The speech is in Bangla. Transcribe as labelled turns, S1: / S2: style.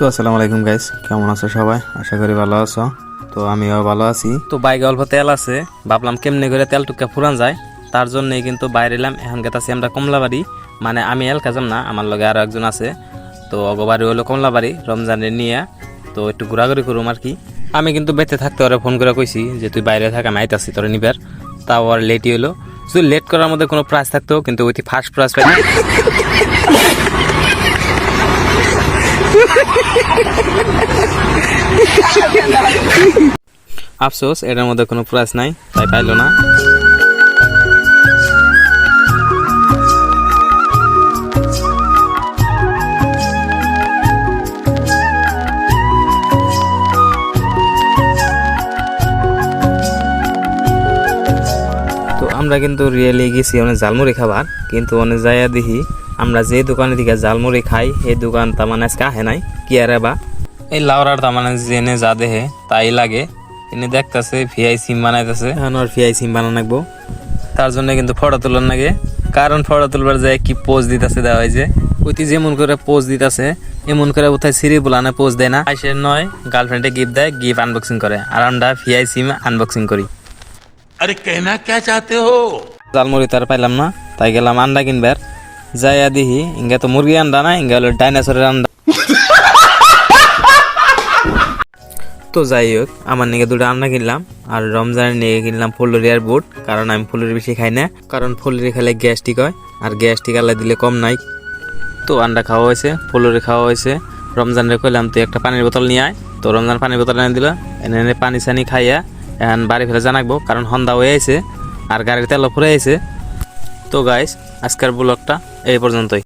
S1: তো আসসালামু আলাইকুম গাইস, কেমন আছো সবাই? আশা করি ভালো আছো। তো আমিও ভালো আছি। তো বাইকে অল্প তেল আছে, ভাবলাম কেমনে করে তেল টুকা ফুরান যায়, তার জন্যই কিন্তু বাইরে এলাম। এখন গেতাছি আমরা কমলাবাড়ি, মানে আমি এলাকা যাম না, আমার লগে আরো একজন আছে। তো অগবাড়ি হলো কমলাবাড়ি, রমজানের নিয়ে তো একটু ঘোরাঘুরি করুম আর কি। আমি কিন্তু বেঁচে থাকতে ওরা ফোন করে কইছি যে তুই বাইরে থাক, আমি আইতাছি তোরা নিবার। তাও আর লেটই হলো। যদি লেট করার মধ্যে কোনো প্রাইস থাকতো, কিন্তু ওইটি ফার্স্ট প্রাইস পাই। আফসোস, এটার মধ্যে কোনো প্রাইস নাই, তাই পাইলো না। তো আমরা কিন্তু রিয়েলি গেছি অনেক ঝালমুড়ি খাবার, কিন্তু অনেক যাইয়া দেখি আমরা যে দোকানে দিকে ঝালমুড়ি খাই এই দোকান তার মানে আজকে আহে নাই কি আরে বা। এই লাউরার তার মানে জেনে যা দেহে তাই লাগে। তিনি দেখতেছে ভিআই সিম বানাইতেছে, এখন আর ভিআই সিম বানানো লাগবো। তার জন্য কিন্তু ফটো তোলার লাগে, কারণ ফটো তুলবার যায় কি পোজ দিতেছে দেওয়া হয় যে ওইটি যেমন করে পোজ দিতেছে এমন করে কোথায় সিঁড়ি বলানে পোজ দেয় না। আইসে নয় গার্লফ্রেন্ডে গিফট দেয়, গিফট আনবক্সিং করে, আর আমরা ভিআই সিম আনবক্সিং করি।
S2: अरे कहना क्या चाहते हो?
S1: জালমুড়ি তার পাইলাম না, তাই গেলাম আন্ডা কিনবার। যাইয়া দিহি ইঙ্গা তো মুরগি আন্ডা না, ইঙ্গা হলো ডাইনোসরের আন্ডা। তো যাই হোক, আমার নিয়ে দুটো আন্ডা কিনলাম, আর রমজানের নিয়ে কিনলাম ফুলুরি আর বুট, কারণ আমি ফুলুরি বেশি খাই না, কারণ ফুলুরি খেলে গ্যাস্ট্রিক হয়, আর গ্যাস্ট্রিক আল্লাহ দিলে কম নাই। তো আন্ডা খাওয়া হয়েছে, ফুলুরি খাওয়া হয়েছে। রমজানের কইলাম তুই একটা পানির বোতল নিয়ে আয়, তো রমজান পানির বোতল এনে দিল। এনে পানি সানি খাইয়া এখন বাড়ি ফেলে জানাকবো, কারণ সন্ধ্যা হয়ে আছে আর গাড়ির তেলও ফুরে আছে। তো গাইস, আজকের ব্লগটা এই পর্যন্তই।